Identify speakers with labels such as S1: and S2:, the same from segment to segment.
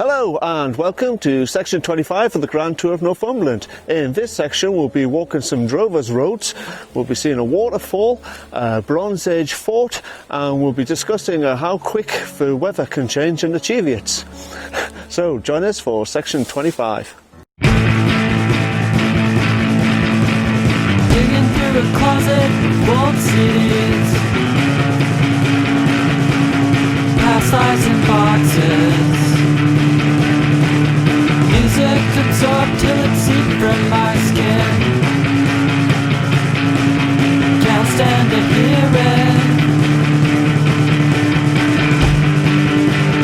S1: Hello and welcome to section 25 of the Grand Tour of Northumberland. In this section we'll be walking some drovers roads, we'll be seeing a waterfall, a Bronze Age fort, and we'll be discussing how quick the weather can change in the Cheviots. So join us for section 25.
S2: Digging through a closet with walled cities, past lives in boxes. Music absorbed till it's seeped from my skin. Can't stand to hear it.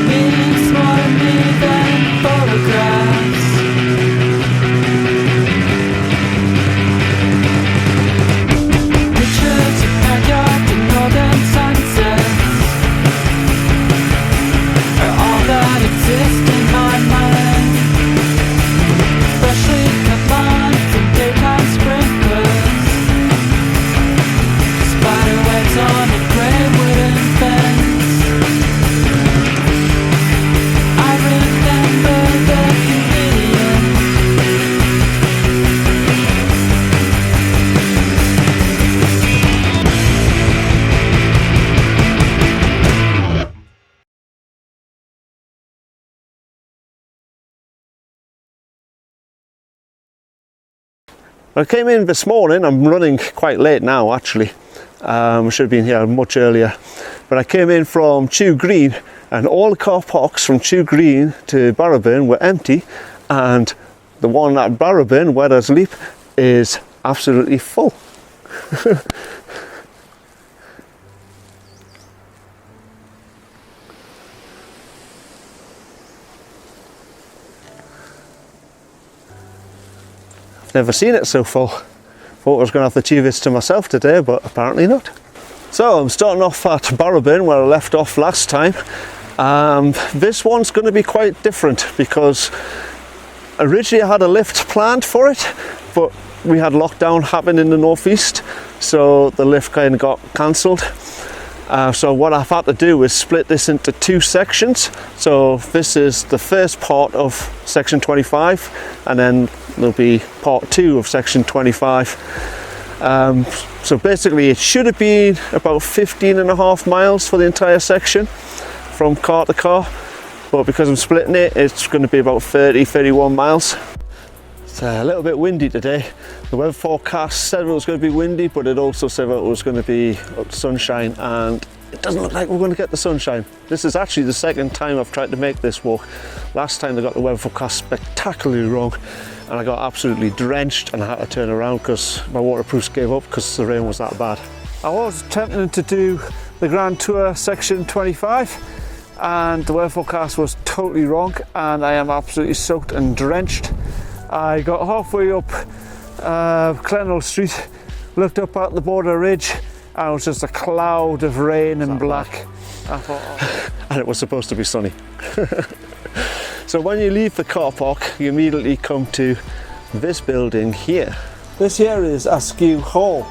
S2: Means more to me than photographs. Pictures of backyard and northern sunsets are all that exist in my mind. Freshly cut lawns and daytime sprinklers, spider webs on a grey wooden fence. I remember the comedian.
S1: I came in this morning, I'm running quite late now actually, I should have been here much earlier, but I came in from Chew Green and all the car parks from Chew Green to Baraburn were empty, and the one at Barrowburn, where there's Leap, is absolutely full. Never seen it so full. Thought I was going to have the Cheviots to myself today, but apparently not. So I'm starting off at Barrowburn where I left off last time. This one's going to be quite different because originally I had a lift planned for it, but we had lockdown happen in the northeast, so the lift kind of got cancelled. So what I've had to do is split this into two sections. So this is the first part of section 25, and then there'll be part 2 of section 25. So basically it should have been about 15.5 miles for the entire section from car to car, but because I'm splitting it, it's going to be about 31 miles. It's a little bit windy today. The weather forecast said it was going to be windy, but it also said it was going to be sunshine, and it doesn't look like we're going to get the sunshine. This is actually the second time I've tried to make this walk. Last time they got the weather forecast spectacularly wrong, and I got absolutely drenched and I had to turn around because my waterproofs gave up because the rain was that bad. I was attempting to do the Grand Tour section 25 and the weather forecast was totally wrong, and I am absolutely soaked and drenched. I got halfway up Clennell Street, looked up at the border ridge, and it was just a cloud of rain and black. I thought, oh. And it was supposed to be sunny. So when you leave the car park, you immediately come to this building here. This here is Askew Hall.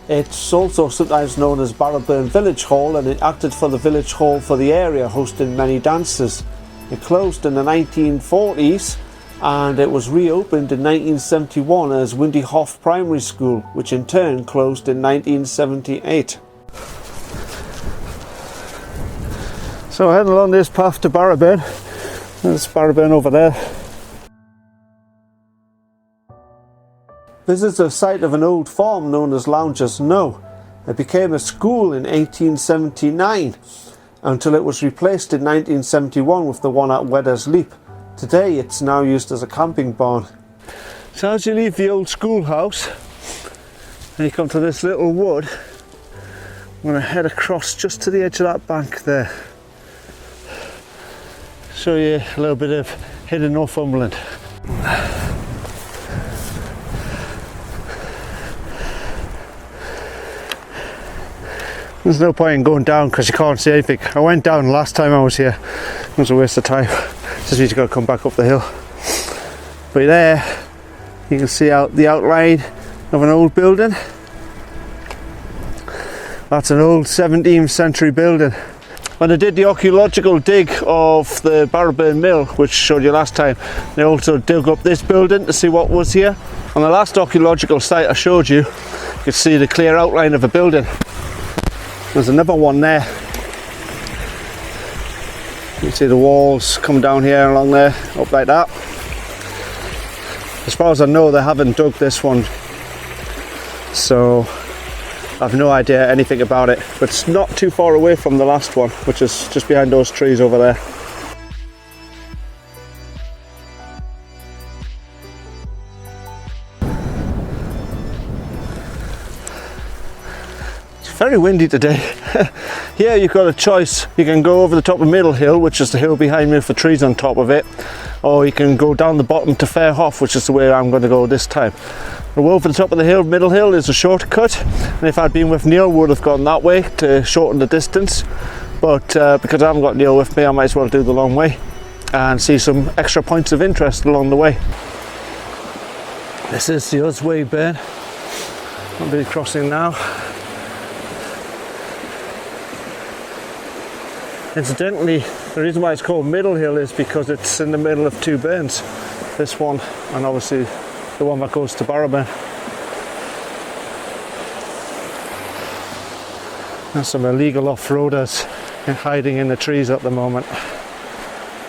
S1: It's also sometimes known as Barrowburn Village Hall, and it acted for the village hall for the area, hosting many dances. It closed in the 1940s, and it was reopened in 1971 as Windy Hoff Primary School, which in turn closed in 1978. So heading along this path to Barrowburn. There's Barrowburn over there. This is the site of an old farm known as Loungers Knowe. It became a school in 1879 until it was replaced in 1971 with the one at Wedder's Leap. Today it's now used as a camping barn. So as you leave the old schoolhouse and you come to this little wood, I'm going to head across just to the edge of that bank there. Show you a little bit of hidden Northumberland. There's no point in going down because you can't see anything. I went down last time I was here. It was a waste of time. Just need to go come back up the hill. But there you can see out the outline of an old building. That's an old 17th century building. when I did the archaeological dig of the Baraburn mill, which I showed you last time, they also dug up this building to see what was here. On the last archaeological site I showed you, you could see the clear outline of a building. There's another one there. You can see the walls come down here along there, up like that. As far as I know, they haven't dug this one, so I've no idea anything about it, but it's not too far away from the last one, which is just behind those trees over there. It's very windy today. Here you've got a choice. You can go over the top of Middle Hill, which is the hill behind me with the trees on top of it, or you can go down the bottom to Fairhoff, which is the way I'm going to go this time. Go over the top of the hill, Middle Hill is a shortcut, and if I'd been with Neil, would have gone that way to shorten the distance, but because I haven't got Neil with me, I might as well do the long way and see some extra points of interest along the way. This is the Wayfarer. I'll be crossing now. Incidentally, the reason why it's called Middle Hill is because it's in the middle of two burns. This one, and obviously the one that goes to Baraburn. There's some illegal off-roaders hiding in the trees at the moment.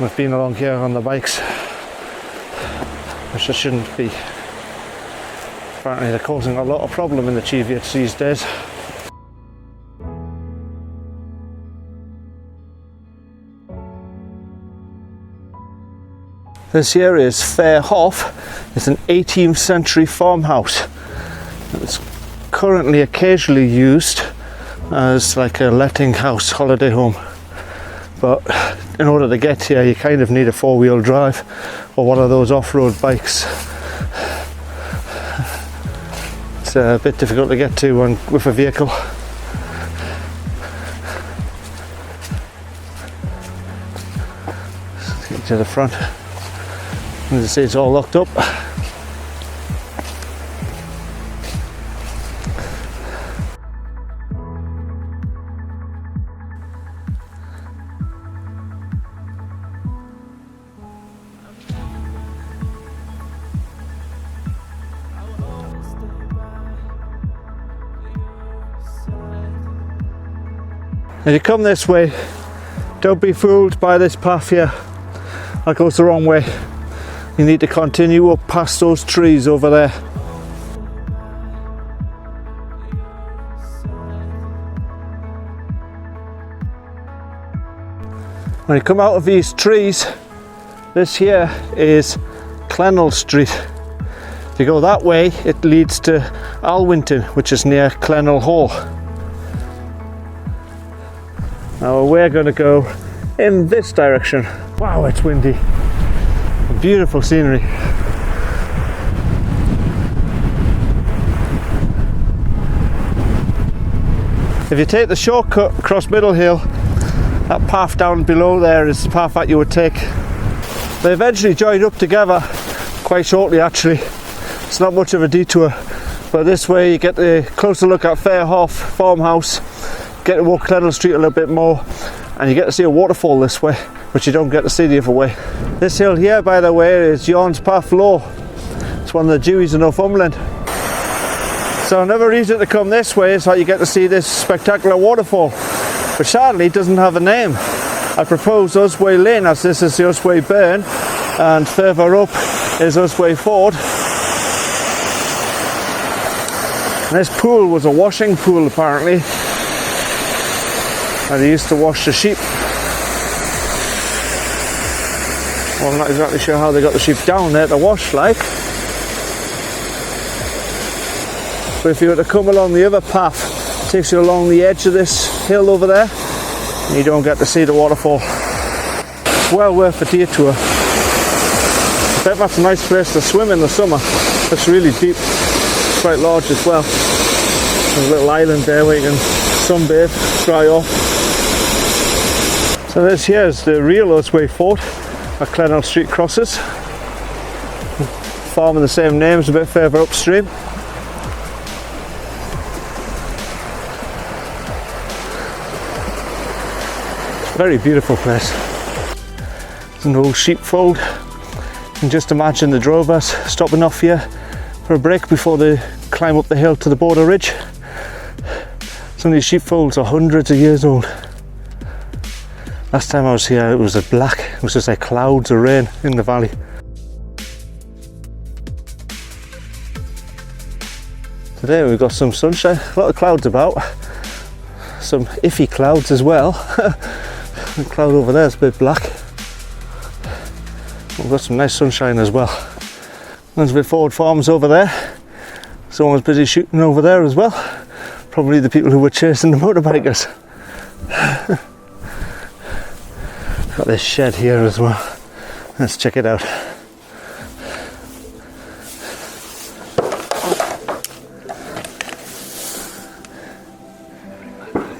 S1: We've been along here on the bikes, which there shouldn't be. Apparently they're causing a lot of problem in the Cheviots these days. This here is Fairhoff. It's an 18th century farmhouse. It's currently occasionally used as like a letting house, holiday home. But in order to get here, you kind of need a four-wheel drive or one of those off-road bikes. It's a bit difficult to get to with a vehicle. Let's get to the front. As you see, it's all locked up. As you come this way, don't be fooled by this path here. That goes the wrong way. You need to continue up past those trees over there. When you come out of these trees, this here is Clennell Street. If you go that way, it leads to Alnham, which is near Clennell Hall. Now we're going to go in this direction. Wow, it's windy. Beautiful scenery. If you take the shortcut across Middle Hill, that path down below there is the path that you would take. They eventually joined up together quite shortly actually. It's not much of a detour, but this way you get a closer look at Fairhoff farmhouse, get to walk Clennell Street a little bit more, and you get to see a waterfall this way, which you don't get to see the other way. This hill here, by the way, is Yarn's Path Low. It's one of the Deweys in Northumberland. So another reason to come this way is that you get to see this spectacular waterfall, which sadly doesn't have a name. I propose Linn, as this is the Wayfarer, and further up is Wayford. And this pool was a washing pool apparently, and they used to wash the sheep. Well, I'm not exactly sure how they got the sheep down there to wash like. But if you were to come along the other path, it takes you along the edge of this hill over there, and you don't get to see the waterfall. It's well worth a detour. I bet that's a nice place to swim in the summer. It's really deep, it's quite large as well. There's a little island there where you can sunbathe, dry off. So this here is the real Wayfarer at Clennell Street crosses. Farm in the same name is a bit further upstream. Very beautiful place. There's an old sheepfold. You can just imagine the drovers stopping off here for a break before they climb up the hill to the border ridge. Some of these sheepfolds are hundreds of years old. Last time I was here it was black, it was just like clouds of rain in the valley. Today we've got some sunshine, a lot of clouds about, some iffy clouds as well. The cloud over there is a bit black. We've got some nice sunshine as well. There's a bit Forward Farms over there. Someone's busy shooting over there as well. Probably the people who were chasing the motorbikers. Got this shed here as well. Let's check it out.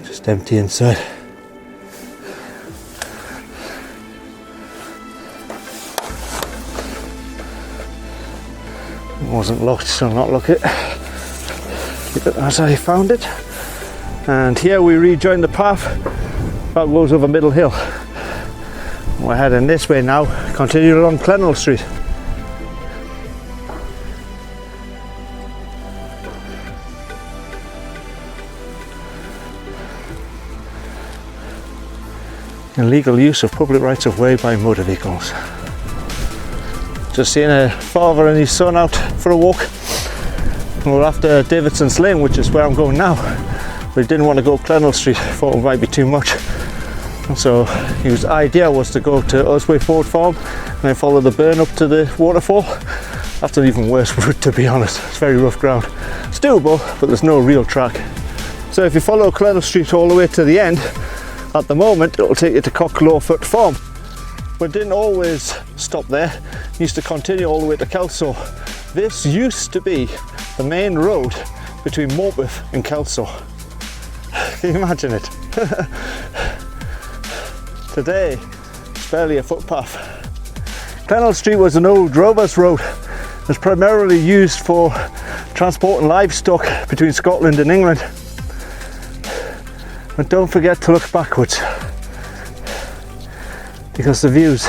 S1: Just empty inside. It wasn't locked, so I'll not lock it. Keep it as I found it. And here we rejoin the path that goes over Middle Hill. We're heading this way now, continue along Clennell Street. Illegal use of public rights of way by motor vehicles. Just seeing a father and his son out for a walk. And we're after Davidson's Linn, which is where I'm going now. But he didn't want to go Clennell Street, thought it might be too much. And so his idea was to go to Wayfarer Farm and then follow the burn up to the waterfall. That's an even worse route, to be honest. It's very rough ground. It's doable, but there's no real track. So if you follow Clennell Street all the way to the end, at the moment it'll take you to Clennell Farm. But it didn't always stop there. It used to continue all the way to Kelso. This used to be the main road between Morpeth and Kelso. Can you imagine it? Today, it's barely a footpath. Clennell Street was an old drovers road. It was primarily used for transporting livestock between Scotland and England. But don't forget to look backwards, because the views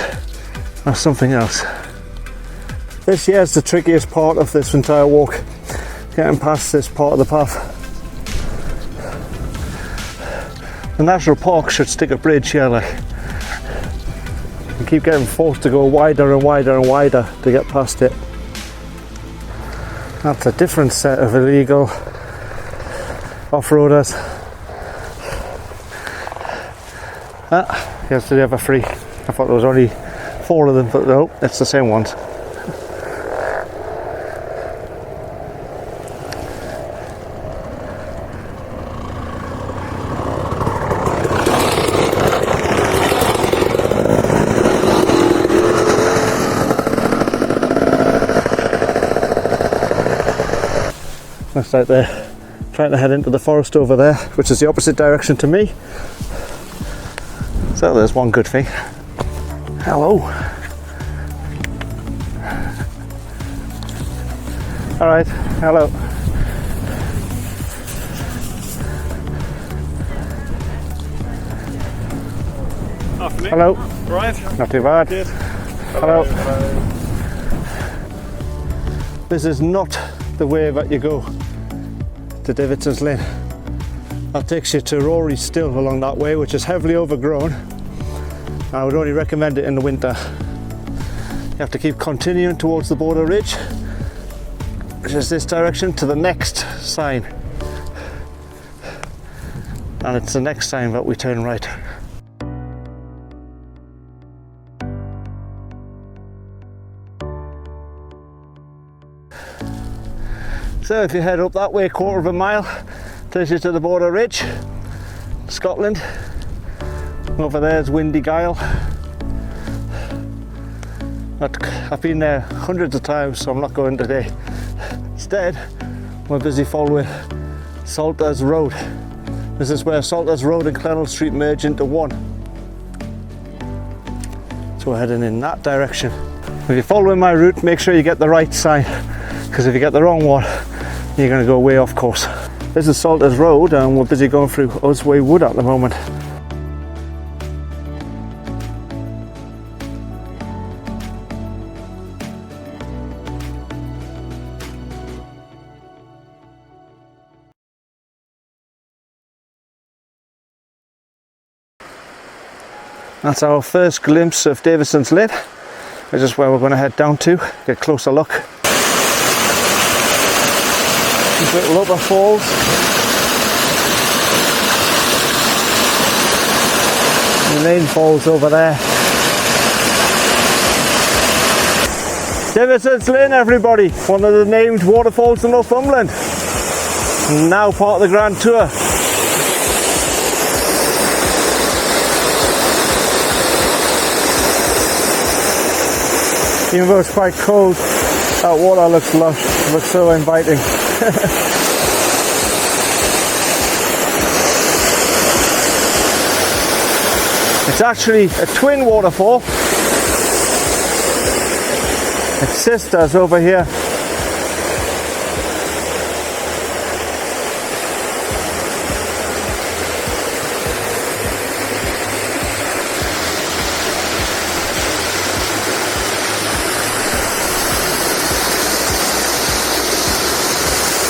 S1: are something else. This here is the trickiest part of this entire walk, getting past this part of the path. The national park should stick a bridge here, like. You keep getting forced to go wider and wider and wider to get past it. That's a different set of illegal off-roaders. Yesterday I have a free. I thought there was only 4 of them, but no, it's the same ones. Looks like they're trying to head into the forest over there, which is the opposite direction to me. So there's one good thing. Hello. All right, hello.
S3: Afternoon.
S1: Hello.
S3: Right.
S1: Not too bad.
S3: Good.
S1: Hello. This is not the way that you go to Davidson's Linn. That takes you to Rory's Still along that way, which is heavily overgrown. I would only recommend it in the winter. You have to keep continuing towards the border ridge, which is this direction, to the next sign. And it's the next sign that we turn right. So if you head up that way, 1/4 of a mile, takes you to the border ridge, Scotland. Over there is Windy Gyle. I've been there hundreds of times, so I'm not going today. Instead, we're busy following Salters Road. This is where Salters Road and Clennell Street merge into one. So we're heading in that direction. If you're following my route, make sure you get the right sign, because if you get the wrong one, you're going to go way off course. This is Salters Road and we're busy going through Osway Wood at the moment. That's our first glimpse of Davidson's Linn, which is where we're going to head down to, get a closer look. These little upper falls. The main falls over there. Davidson's Linn, everybody, one of the named waterfalls in Northumberland. Now part of the Grand Tour. Even though it's quite cold, that water looks lush, looks so inviting. It's actually a twin waterfall. Its sister's over here.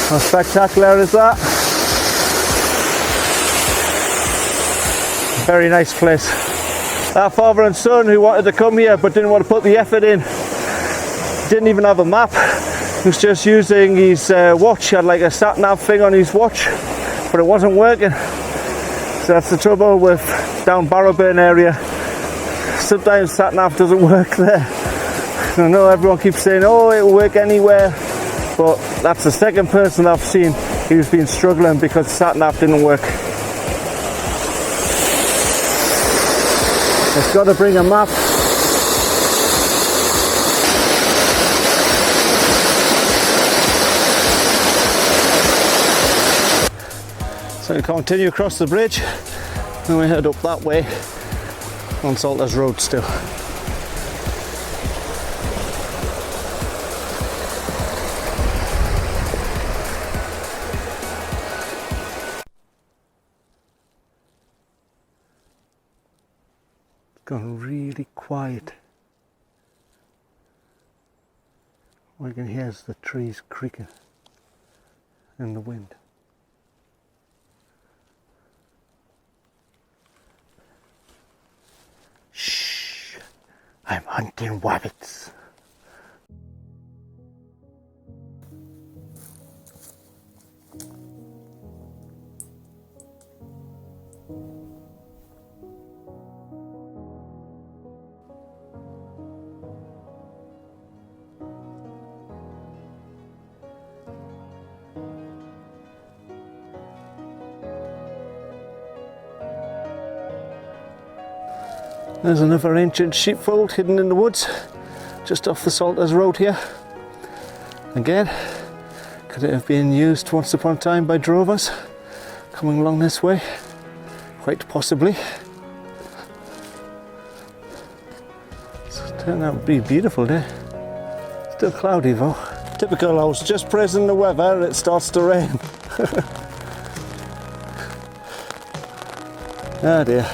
S1: How spectacular is that? Very nice place. Our father and son who wanted to come here but didn't want to put the effort in, didn't even have a map. He was just using his watch. He had like a sat nav thing on his watch, but it wasn't working. So that's the trouble with down Baraburn area. Sometimes sat nav doesn't work there. I know everyone keeps saying, oh, it'll work anywhere, but that's the second person I've seen who's been struggling because sat nav didn't work. It's got to bring a map. So we continue across the bridge and we head up that way on Salters Road still. It's gone really quiet. All you can hear is the trees creaking in the wind. Shh, I'm hunting rabbits. There's another ancient sheepfold hidden in the woods, just off the Salters Road here. Again, could it have been used once upon a time by drovers coming along this way? Quite possibly. It's turned out to be a beautiful day. Still cloudy though. Typical, I was just praising the weather, it starts to rain. Oh dear.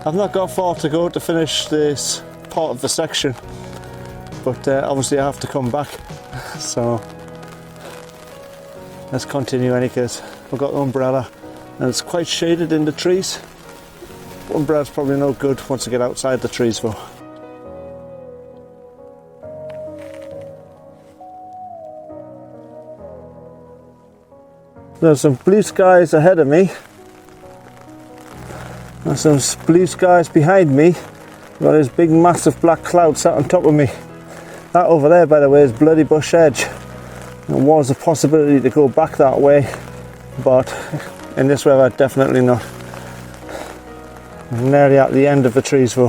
S1: I've not got far to go to finish this part of the section, but obviously I have to come back, so let's continue any case. I've got the umbrella and it's quite shaded in the trees. Umbrella's probably no good once I get outside the trees though. There's some blue skies ahead of me. There's some blue skies behind me. Got this big massive black cloud sat on top of me. That over there, by the way, is Bloody Bush Edge. There was a possibility to go back that way, but in this weather, definitely not. I'm nearly at the end of the trees though.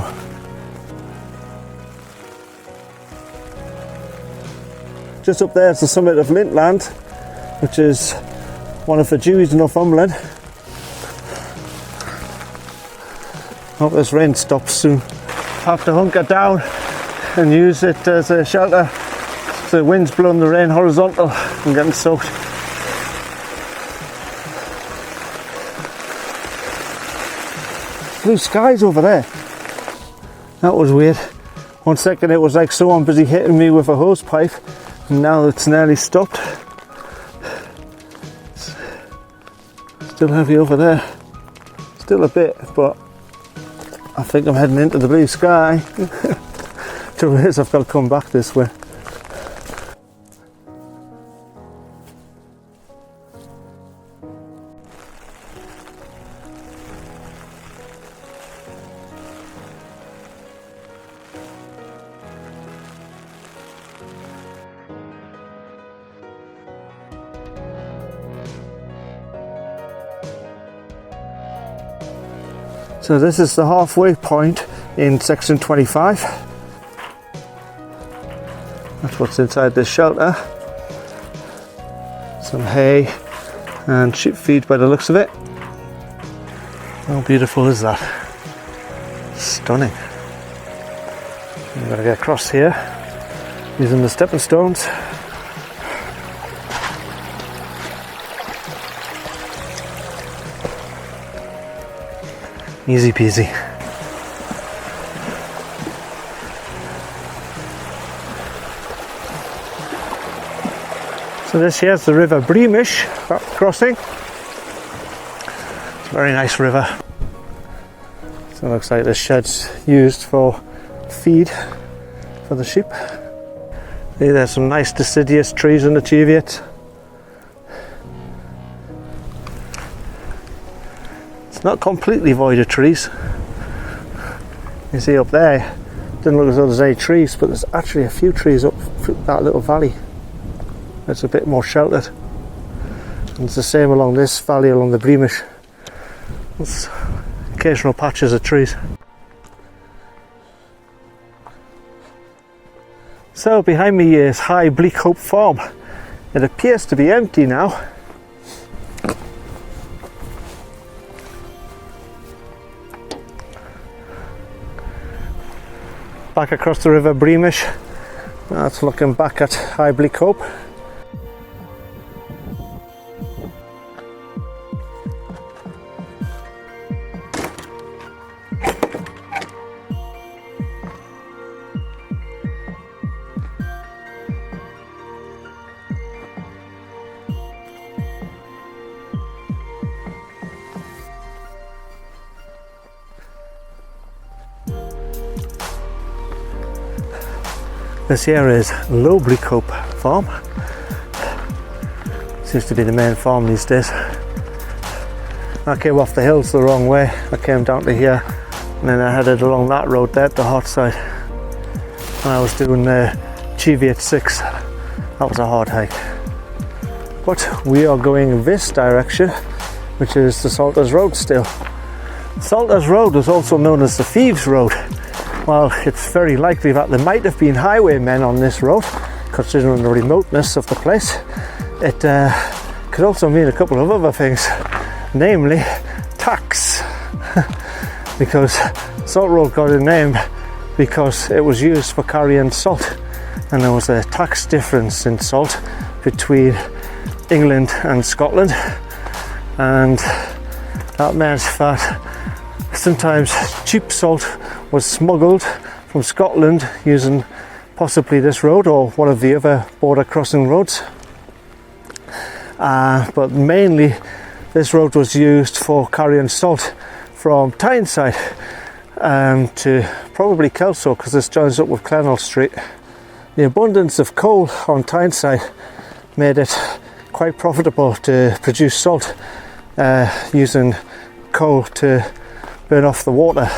S1: Just up there is the summit of Linn, which is one of the dewies in Northumberland. Hope this rain stops soon. Have to hunker down and use it as a shelter. The wind's blowing the rain horizontal. I'm getting soaked. Blue skies over there. That was weird. 1 second it was like someone busy hitting me with a hose pipe, and now it's nearly stopped. Still heavy over there. It's Still a bit, but I think I'm heading into the blue sky. Trouble is, I've got to come back this way. So this is the halfway point in section 25. That's what's inside this shelter. Some hay and sheep feed by the looks of it. How beautiful is that? Stunning. I'm going to get across here using the stepping stones. Easy peasy. So this here's the river Breamish crossing. It's a very nice river. So it looks like this shed's used for feed for the sheep. There's some nice deciduous trees in the cheviot. Not completely void of trees. You see up there, doesn't look as though there's any trees, but there's actually a few trees up that little valley. It's a bit more sheltered. And it's the same along this valley, along the Breamish. There's occasional patches of trees. So behind me is High Bleakhope Farm. It appears to be empty now. Back across the river Breamish. That's looking back at High Bleakhope. This here is Low Bleakhope Farm. Seems to be the main farm these days. I came off the hills the wrong way. I came down to here and then I headed along that road there at the hot side. And I was doing Cheviot 6. That was a hard hike. But we are going this direction, which is the Salters Road still. Salters Road was also known as the Thieves Road. Well, it's very likely that there might have been highwaymen on this road, considering the remoteness of the place. It could also mean a couple of other things, namely tax, because Salt Road got a name because it was used for carrying salt, and there was a tax difference in salt between England and Scotland, and that meant that sometimes cheap salt was smuggled from Scotland using possibly this road or one of the other border crossing roads. But mainly this road was used for carrying salt from Tyneside to probably Kelso, because this joins up with Clennell Street. The abundance of coal on Tyneside made it quite profitable to produce salt using coal to burn off the water,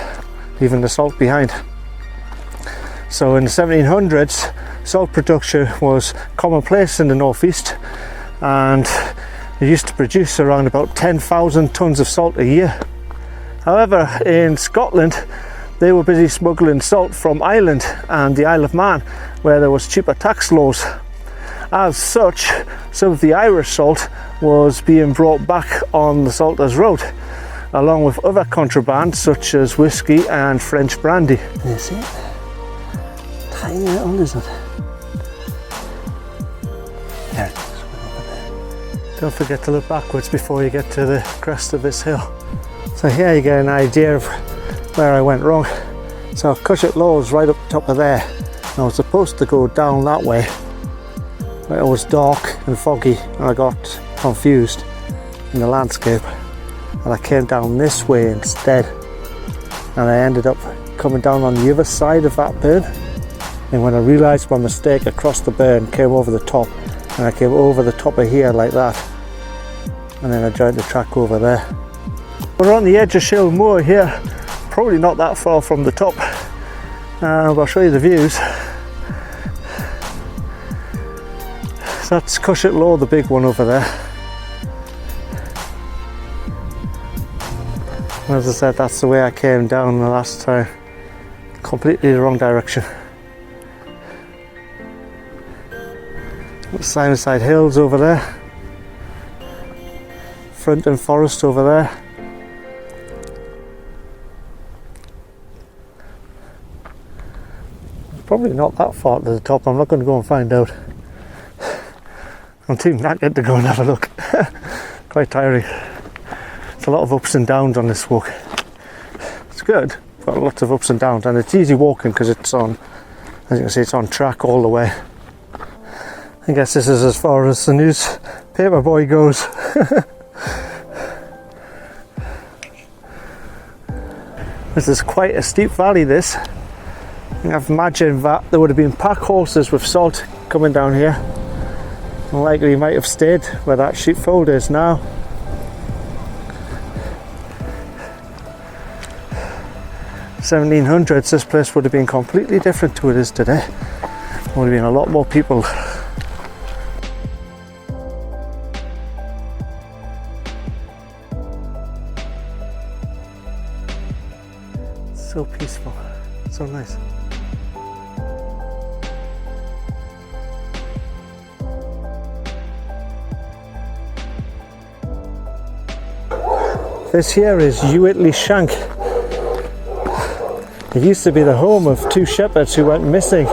S1: leaving the salt behind. So in the 1700s, salt production was commonplace in the northeast, and it used to produce around about 10,000 tonnes of salt a year. However, in Scotland, they were busy smuggling salt from Ireland and the Isle of Man, where there was cheaper tax laws. As such, some of the Irish salt was being brought back on the Salters Road, along with other contraband such as whiskey and French brandy. You see it? Tiny little lizard. There it is. Don't forget to look backwards before you get to the crest of this hill. So here you get an idea of where I went wrong. So Cushat Low is right up top of there. I was supposed to go down that way, but it was dark and foggy and I got confused in the landscape. and I came down this way instead, and I ended up coming down on the other side of that burn. And when I realised my mistake, I crossed the burn, came over the top, and I came over the top of here like that, and then I joined the track over there. We're on the edge of Shill Moor here, probably not that far from the top. I'll show you the views. So that's Cushat Law, the big one over there. And as I said, that's the way I came down the last time. Completely the wrong direction. Simondside Hills over there. Fronton Forest over there. Probably not that far to the top. I'm not going to go and find out. I'm too knackered to go and have a look. Quite tiring. It's a lot of ups and downs on this walk. It's good, but lots of ups and downs, and it's easy walking because it's on, as you can see, it's on track all the way. I guess this is as far as the newspaper boy goes. This is quite a steep valley, this. I've imagined that there would have been pack horses with salt coming down here. And likely might have stayed where that sheepfold is now. In 1700s, this place would have been completely different to it is today. There would have been a lot more people. So peaceful, so nice. This here is Whitley Shank. It used to be the home of two shepherds who went missing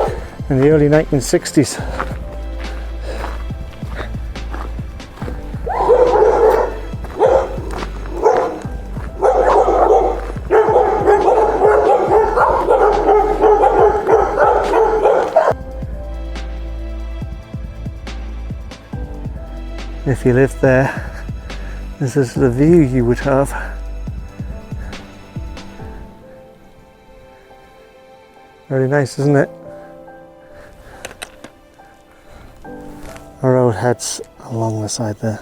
S1: in the early 1960s. If you lived there, this is the view you would have. Very nice, isn't it? The road heads along the side there.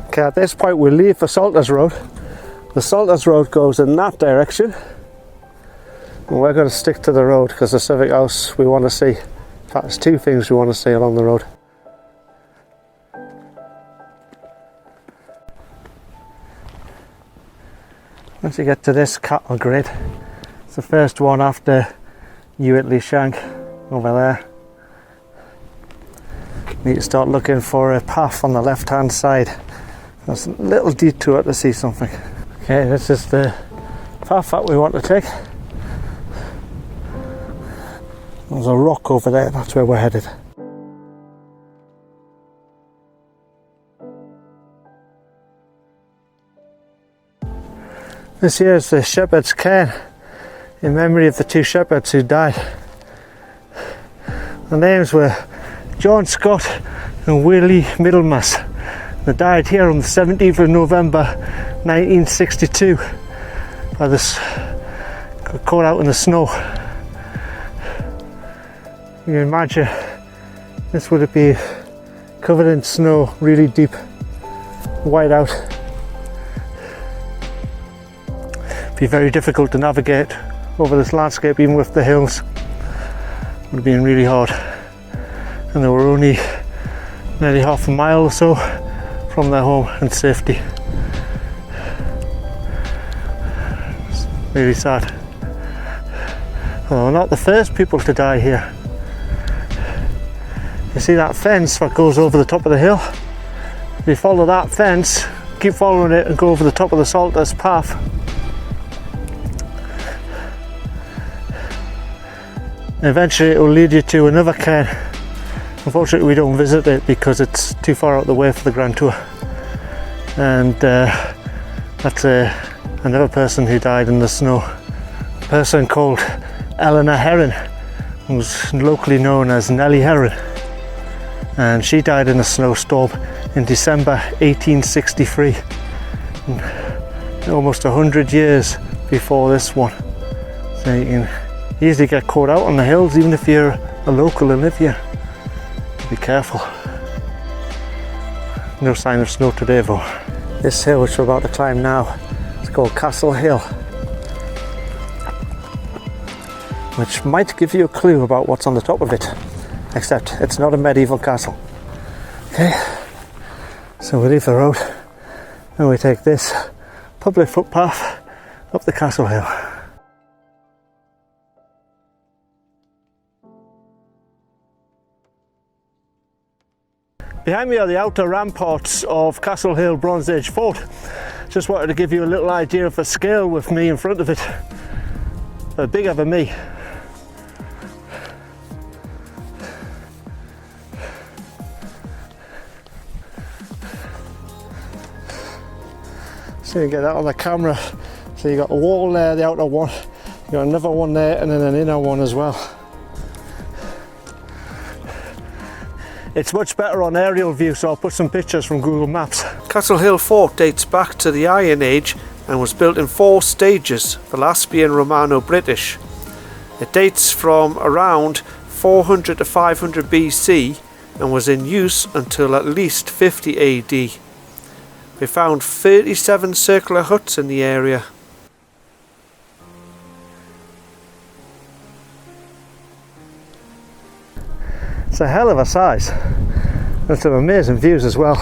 S1: Okay, at this point we'll leave the Salters Road. The Salters Road goes in that direction. And we're going to stick to the road because there's something else we want to see. In fact, there's two things we want to see along the road. Once you get to this cattle grid, it's the first one after Whitley Shank over there. You need to start looking for a path on the left hand side. There's a little detour to see something. Okay, this is the path that we want to take. There's a rock over there, that's where we're headed. This here is the shepherd's cairn in memory of the two shepherds who died. The names were John Scott and Willie Middlemas. They died here on the 17th of November 1962 by this, caught out in the snow. You can imagine this would have been covered in snow, really deep, white out. Be very difficult to navigate over this landscape, even with the hills. It would have been really hard, and they were only nearly half a mile or so from their home and safety. It's really sad. Oh, not the first people to die here. You see that fence that goes over the top of the hill? If you follow that fence, keep following it and go over the top of the Salters path, eventually it will lead you to another cairn. Unfortunately we don't visit it because it's too far out the way for the Grand Tour. And that's another person who died in the snow. A person called Eleanor Heron, who's locally known as Nellie Heron. And she died in a snowstorm in December 1863. almost 100 years before this one. So you can easily get caught out on the hills even if you're a local and live here. Be careful. No sign of snow today though. This hill which we're about to climb now is called Castle Hill, which might give you a clue about what's on the top of it, except it's not a medieval castle. Okay, so we leave the road and we take this public footpath up the Castle Hill. Behind me are the outer ramparts of Castle Hill Bronze Age Fort. Just wanted to give you a little idea of the scale with me in front of it. They're bigger than me. So you get that on the camera. So you got a wall there, the outer one, you got another one there, and then an inner one as well. It's much better on aerial view, so I'll put some pictures from Google Maps. Castle Hill Fort dates back to the Iron Age and was built in 4 stages, the last being Romano-British. It dates from around 400 to 500 BC and was in use until at least 50 AD. We found 37 circular huts in the area. It's a hell of a size. There's some amazing views as well.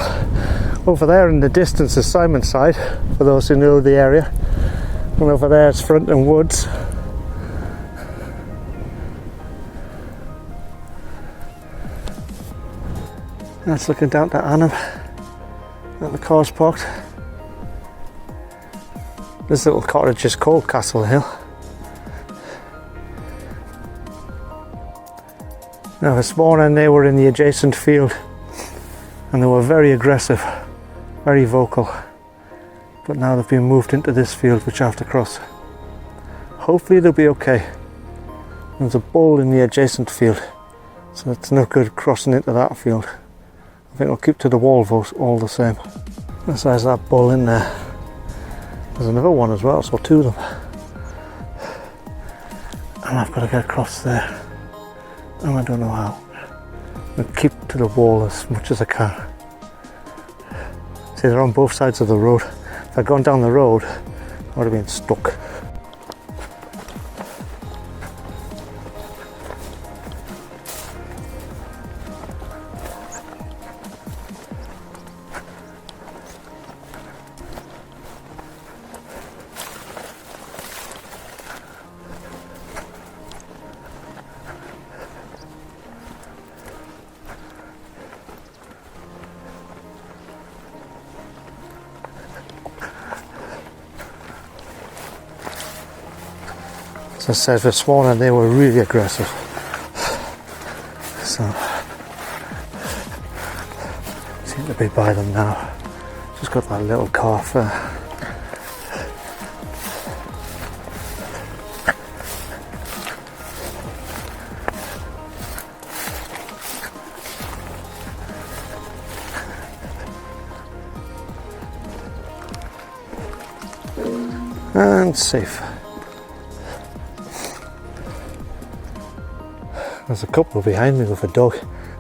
S1: Over there in the distance is Simonside, for those who know the area. And over there is Fronton Woods. That's looking down to Alnham. And the car's parked. This little cottage is called Castle Hill. Now this morning they were in the adjacent field and they were very aggressive, very vocal. But now they've been moved into this field which I have to cross. Hopefully they'll be okay. There's a bull in the adjacent field, so it's no good crossing into that field. I think I'll keep to the wall all the same. There's that bull in there. There's another one as well, so 2 of them. And I've got to get across there. And I don't know how. I'll keep to the wall as much as I can. See, they're on both sides of the road. If I'd gone down the road, I would have been stuck. As I said this morning, they were really aggressive. So, seem to be by them now. Just got that little calf there. And safe. There's a couple behind me with a dog.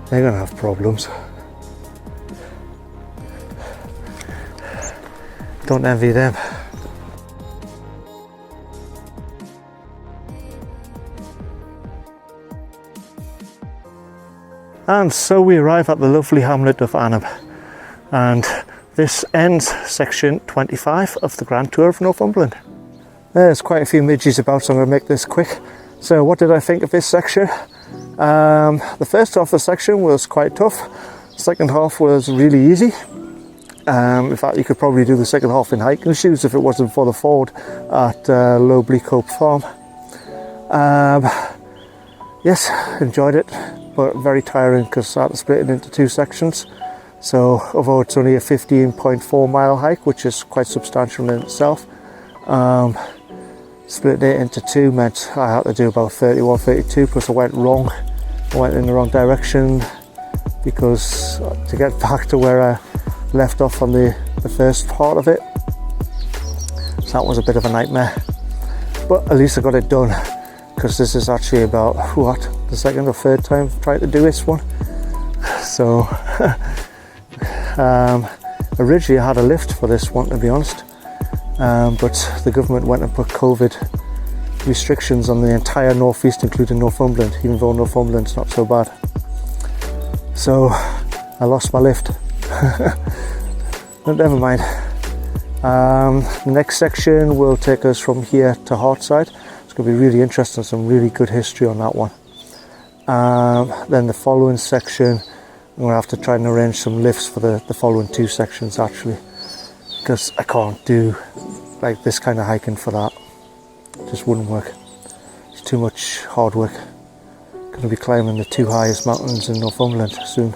S1: They're going to have problems. Don't envy them. And so we arrive at the lovely hamlet of Alnham, and this ends section 25 of the Grand Tour of Northumberland. There's quite a few midges about, so I'm going to make this quick. So what did I think of this section? The first half of the section was quite tough. The second half was really easy. In fact, you could probably do the second half in hiking shoes if it wasn't for the ford at Low Bleakhope Farm. Yes, enjoyed it, but very tiring because I had to split it into 2 sections. So although it's only a 15.4 mile hike, which is quite substantial in itself, splitting it into 2 meant I had to do about 31, 32, plus I went wrong. I went in the wrong direction because to get back to where I left off on the first part of it, So that was a bit of a nightmare, but at least I got it done, because this is actually about the second or third time I've tried to do this one. So originally I had a lift for this one, to be honest, but the government went and put COVID restrictions on the entire northeast, including Northumberland, even though Northumberland's not so bad. So I lost my lift. But never mind. The next section will take us from here to Hartside. It's going to be really interesting, some really good history on that one. Then the following section, I'm going to have to try and arrange some lifts for the following two sections, actually, because I can't do like this kind of hiking for that. It just wouldn't work. It's too much hard work. Going to be climbing the two highest mountains in Northumberland soon.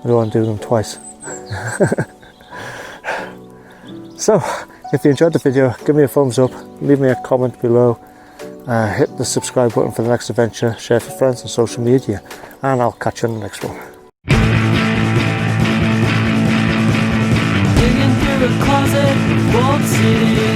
S1: I don't want to do them twice. So, if you enjoyed the video, give me a thumbs up, leave me a comment below, hit the subscribe button for the next adventure, share with your friends on social media, and I'll catch you on the next one.
S2: Digging through a closet, walled city.